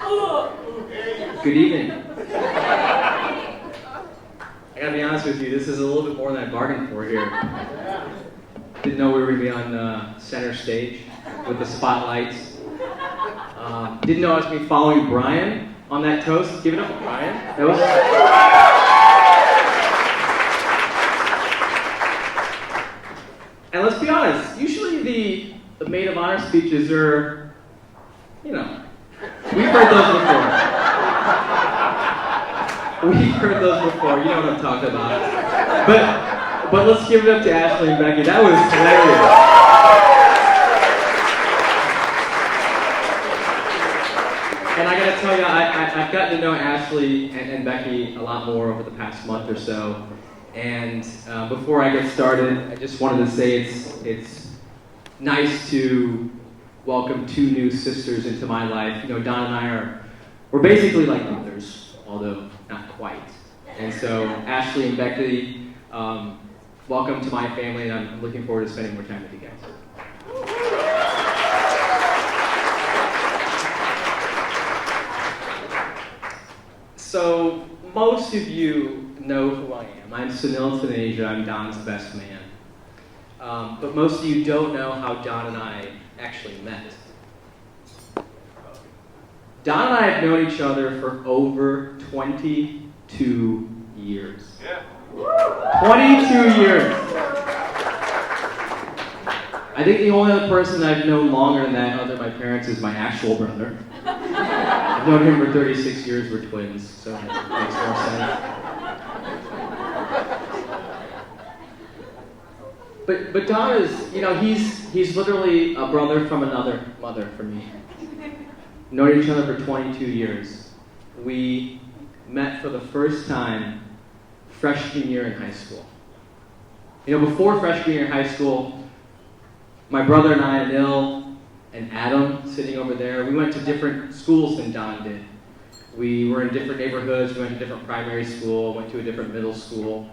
Good evening. I gotta be honest with you, this is a little bit more than I bargained for here. Didn't know we were gonna be on center stage with the spotlights. Didn't know I was gonna be following Brian on that toast. Give it up for Brian. That was... And let's be honest, usually the maid of honor speeches are, you know, we've heard those before. We've heard those before, you know what I'm talking about. But let's give it up to Ashley and Becky. That was hilarious. And I gotta tell you, I've gotten to know Ashley and Becky a lot more over the past month or so. And before I get started, I just wanted to say it's nice to welcome two new sisters into my life. You know, Don and I we're basically like brothers, although not quite. And so Ashley and Becky, welcome to my family, and I'm looking forward to spending more time with you guys. So most of you know who I am. I'm Sunil. I'm Don's best man. But most of you don't know how Don and I actually met. Don and I have known each other for over 22 years. Yeah. 22 years. I think the only other person I've known longer than that, other than my parents, is my actual brother. I've known him for 36 years. We're twins, so it makes more sense. But Don is, you know, he's literally a brother from another mother for me. Known each other for 22 years. We met for the first time freshman year in high school. You know, before freshman year in high school, my brother and I, Anil and Adam, sitting over there, we went to different schools than Don did. We were in different neighborhoods, we went to different primary school, went to a different middle school.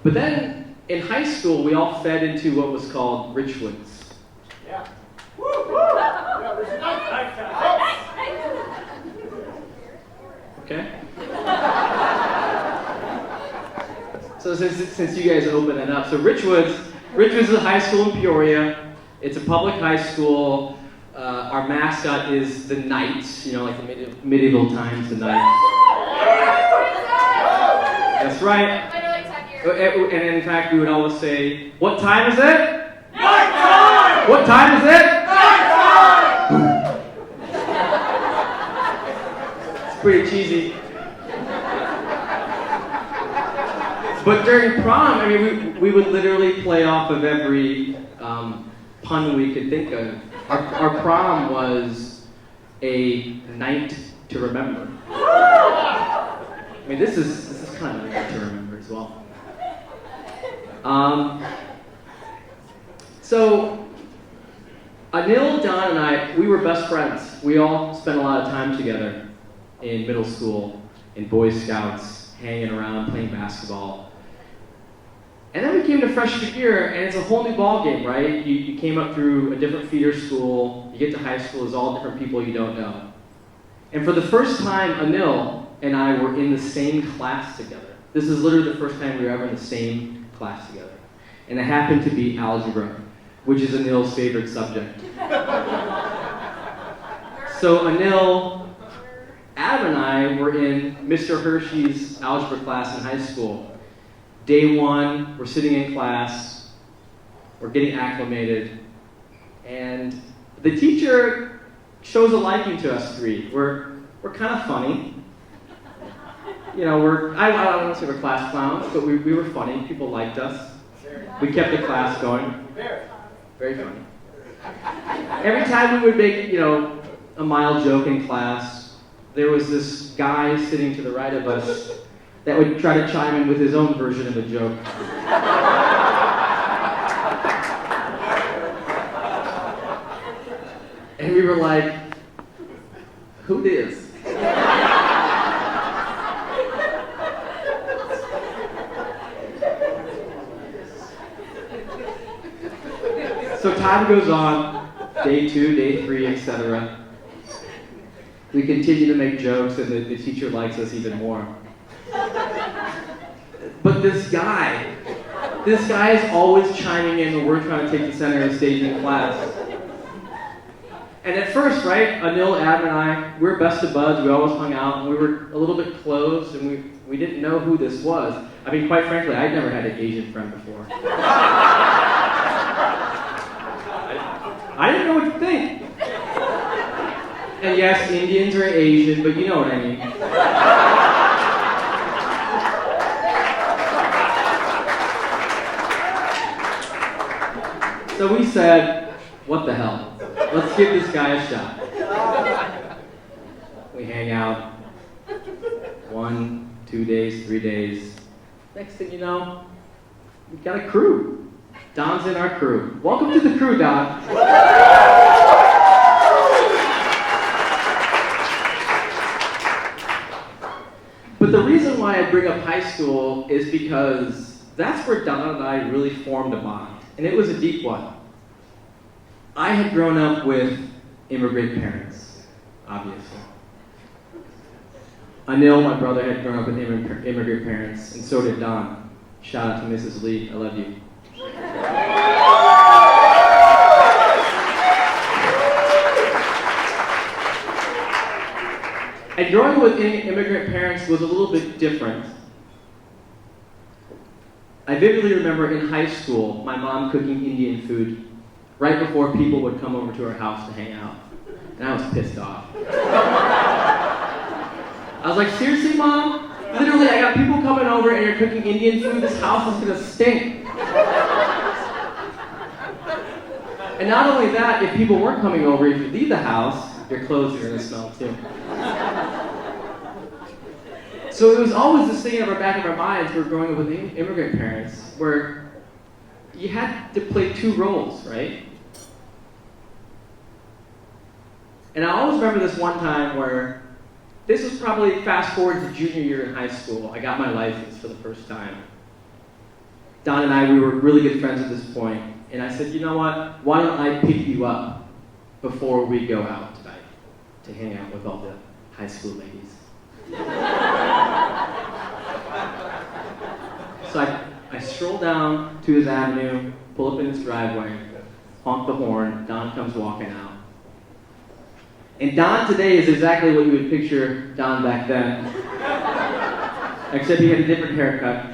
But then, in high school, we all fed into what was called Richwoods. Yeah. Woo! Woo! Yeah, there's a nice. Okay? So since you guys opened that up, so Richwoods is a high school in Peoria. It's a public high school. Our mascot is the Knights, you know, like the medieval times, the Knights. That's right. And in fact, we would always say, "What time is it? Night time! What time is it? Night time!" It's pretty cheesy. But during prom, I mean, we would literally play off of every pun we could think of. Our prom was a night to remember. I mean, this is kind of a night to remember as well. So, Anil, Don, and I, we were best friends. We all spent a lot of time together in middle school, in Boy Scouts, hanging around, playing basketball. And then we came to freshman year, and it's a whole new ball game, right? You came up through a different feeder school, you get to high school, there's all different people you don't know. And for the first time, Anil and I were in the same class together. This is literally the first time we were ever in the same class together. And it happened to be algebra, which is Anil's favorite subject. So Anil, Adam and I were in Mr. Hershey's algebra class in high school. Day one, we're sitting in class, we're getting acclimated, and the teacher shows a liking to us three. We're kind of funny. You know, I don't want to say we're class clowns, but we were funny. People liked us. We kept the class going. Very funny. Every time we would make, you know, a mild joke in class, there was this guy sitting to the right of us that would try to chime in with his own version of a joke. And we were like, who this? So time goes on, day 2, day 3, etc. We continue to make jokes, and the teacher likes us even more. But this guy is always chiming in when we're trying to take the center of the stage in class. And at first, right, Anil, Adam, and I, we were best of buds. We always hung out, and we were a little bit closed, and we didn't know who this was. I mean, quite frankly, I'd never had an Asian friend before. I didn't know what to think. And yes, Indians are Asian, but you know what I mean. So we said, what the hell? Let's give this guy a shot. We hang out 1, 2 days, 3 days. Next thing you know, we've got a crew. Don's in our crew. Welcome to the crew, Don. But the reason why I bring up high school is because that's where Don and I really formed a bond. And it was a deep one. I had grown up with immigrant parents, obviously. Anil, my brother, had grown up with immigrant parents, and so did Don. Shout out to Mrs. Lee, I love you. And growing up with immigrant parents was a little bit different. I vividly remember in high school, my mom cooking Indian food right before people would come over to our house to hang out. And I was pissed off. I was like, seriously, Mom? Literally, I got people coming over and you're cooking Indian food? This house is gonna stink. And not only that, if people weren't coming over, if you leave the house, your clothes are gonna smell too. So it was always this thing in the back of our minds, we were growing up with immigrant parents, where you had to play two roles, right? And I always remember this one time where, this was probably fast forward to junior year in high school. I got my license for the first time. Don and I, we were really good friends at this point. And I said, you know what? Why don't I pick you up before we go out tonight to hang out with all the high school ladies? So I stroll down to his avenue, pull up in his driveway, honk the horn. Don comes walking out. And Don today is exactly what you would picture Don back then, except he had a different haircut.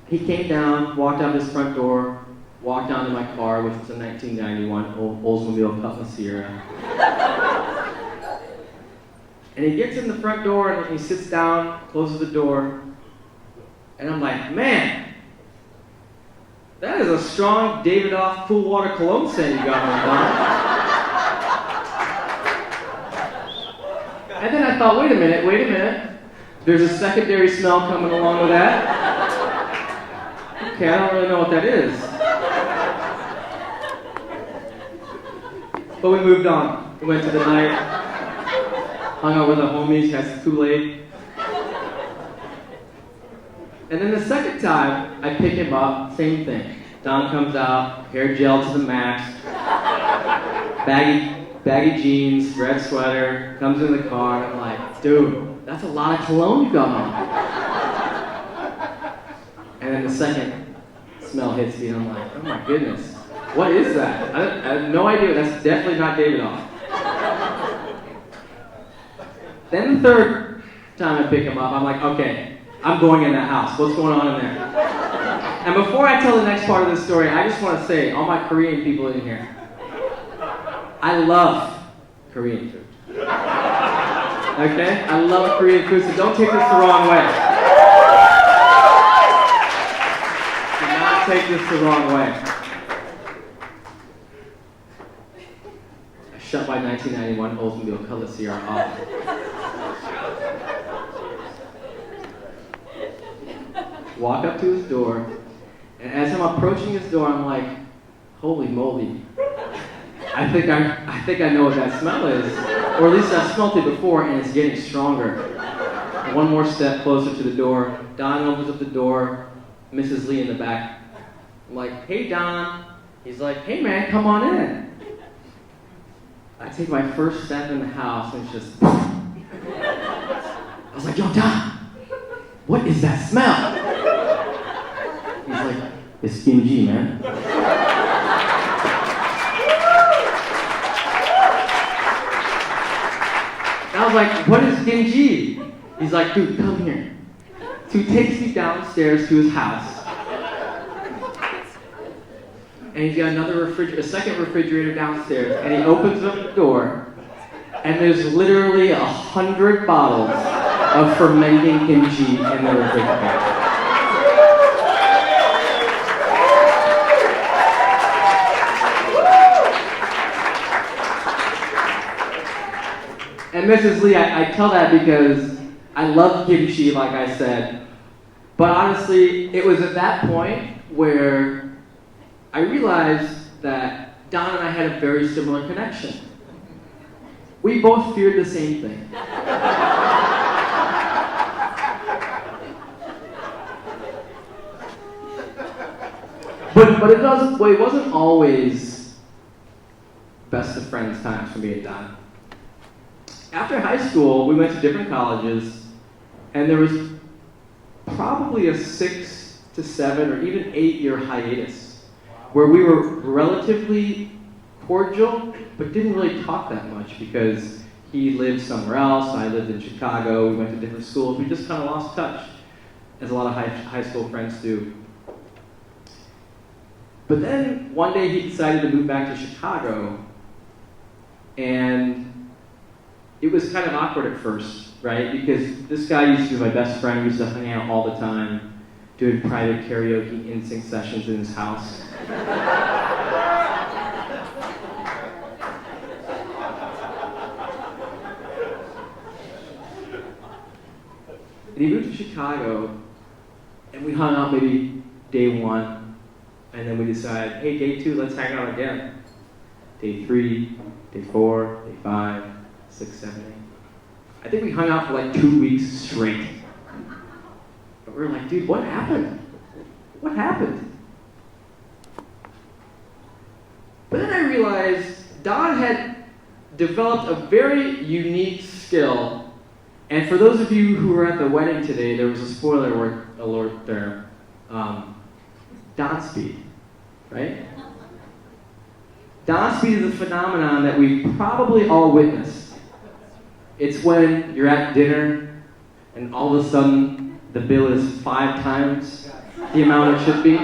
He came down, walked out his front door, walked down to my car, which was a 1991 Oldsmobile Cutlass Sierra. And he gets in the front door and he sits down, closes the door, and I'm like, man, that is a strong Davidoff Cool Water Cologne scent you got on, Don. And then I thought, wait a minute. There's a secondary smell coming along with that. Okay, I don't really know what that is. But we moved on. We went to the night, hung out with the homies, had some Kool-Aid. And then the second time, I pick him up, same thing. Don comes out, hair gel to the max, baggy jeans, red sweater, comes in the car, and I'm like, dude, that's a lot of cologne you got on. And then the second smell hits me, and I'm like, oh my goodness, what is that? I have no idea, that's definitely not Davidoff. Then the third time I pick him up, I'm like, okay, I'm going in that house. What's going on in there? And before I tell the next part of this story, I just want to say, all my Korean people in here, I love Korean food. Okay? I love Korean food, so don't take this the wrong way. Do not take this the wrong way. I shut my 1991 Oldsmobile Cutlass Sierra off. Walk up to his door, and as I'm approaching his door, I'm like, holy moly. I think I know what that smell is. Or at least I've smelled it before, and it's getting stronger. One more step closer to the door. Don opens up the door, Mrs. Lee in the back. I'm like, hey, Don. He's like, hey, man, come on in. I take my first step in the house and it's just... I was like, yo, Don, what is that smell? He's like, it's kimchi, man. And I was like, what is kimchi? He's like, dude, come here. So he takes me downstairs to his house. And he's got a second refrigerator downstairs, and he opens up the door, and there's literally 100 bottles of fermenting kimchi in the refrigerator. And Mrs. Lee, I tell that because I love kimchi, like I said, but honestly, it was at that point where I realized that Don and I had a very similar connection. We both feared the same thing. But it wasn't always best of friends times for me and Don. After high school, we went to different colleges, and there was probably a 6 to 7 or even 8-year hiatus where we were relatively cordial, but didn't really talk that much because he lived somewhere else, I lived in Chicago, we went to different schools, we just kind of lost touch, as a lot of high school friends do. But then one day he decided to move back to Chicago, and it was kind of awkward at first, right? Because this guy used to be my best friend, we used to hang out all the time, doing private karaoke in-sync sessions in his house. And he moved to Chicago, and we hung out maybe day 1, and then we decided, hey, day 2, let's hang out again. Day 3, day 4, day 5, 6, 7, 8. I think we hung out for like 2 weeks straight. But we were like, dude, what happened? What happened? But then I realized Don had developed a very unique skill. And for those of you who were at the wedding today, there was a spoiler alert there. Don speed, right? Don speed is a phenomenon that we've probably all witnessed. It's when you're at dinner and all of a sudden the bill is 5 times the amount it should be.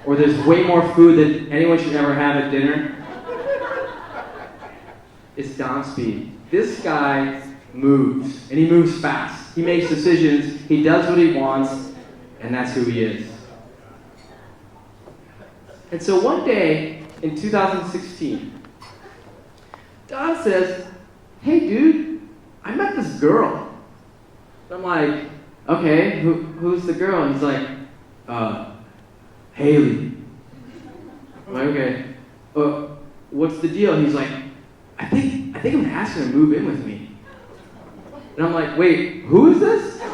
Or there's way more food than anyone should ever have at dinner. It's Don speed. This guy moves, and he moves fast. He makes decisions, he does what he wants, and that's who he is. And so one day, in 2016, Don says, hey dude, I met this girl. And I'm like, okay, who's the girl? And he's like, Haley. I'm like, okay, what's the deal? And he's like, I think I'm gonna ask her to move in with me. And I'm like, wait, who is this? I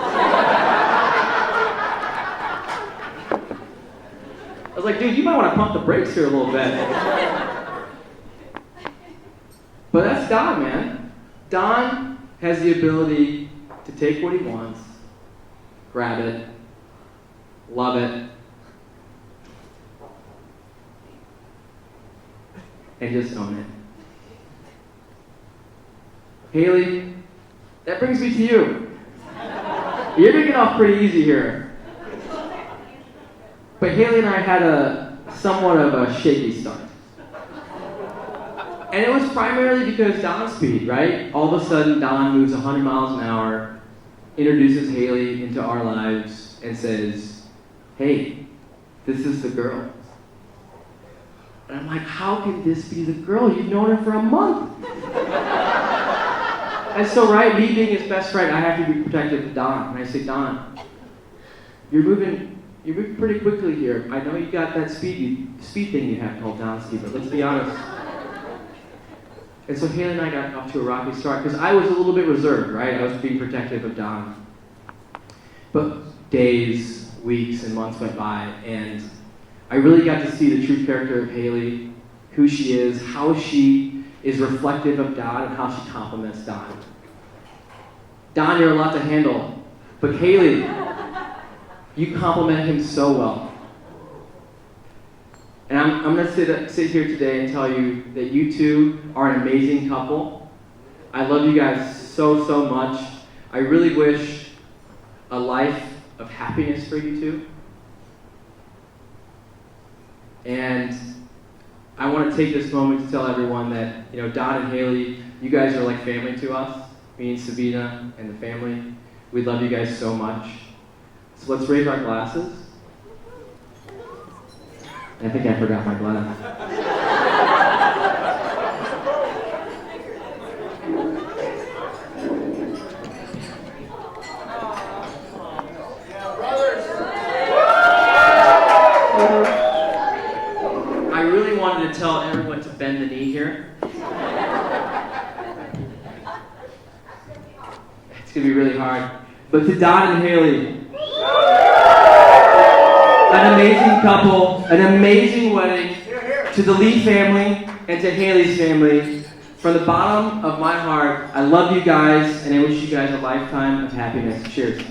was like, dude, you might want to pump the brakes here a little bit. But that's Don, man. Don has the ability to take what he wants, grab it, love it, and just own it. Haley, that brings me to you. You're gonna get off pretty easy here. But Haley and I had somewhat of a shaky start. And it was primarily because Don's speed, right? All of a sudden, Don moves 100 miles an hour, introduces Haley into our lives, and says, hey, this is the girl. And I'm like, how can this be the girl? You've known her for a month. And so, right, me being his best friend, I have to be protective of Don. And I say, Don, you're moving pretty quickly here. I know you got that speed thing you have called Don speed, but let's be honest. And so Haley and I got off to a rocky start because I was a little bit reserved, right? I was being protective of Don. But days, weeks, and months went by, and I really got to see the true character of Haley who she is, how she is reflective of God, and how she compliments Don. Don, you're a lot to handle, but Haley, you compliment him so well. And I'm going to sit here today and tell you that you two are an amazing couple. I love you guys so, so much. I really wish a life of happiness for you two. And I want to take this moment to tell everyone that, Don and Haley, you guys are like family to us, me and Sabina and the family. We love you guys so much. So let's raise our glasses. I think I forgot my glass. I really wanted to tell everyone to bend the knee here. It's going to be really hard. But to Don and Haley, an amazing couple, an amazing wedding, to the Lee family and to Haley's family. From the bottom of my heart, I love you guys, and I wish you guys a lifetime of happiness. Cheers.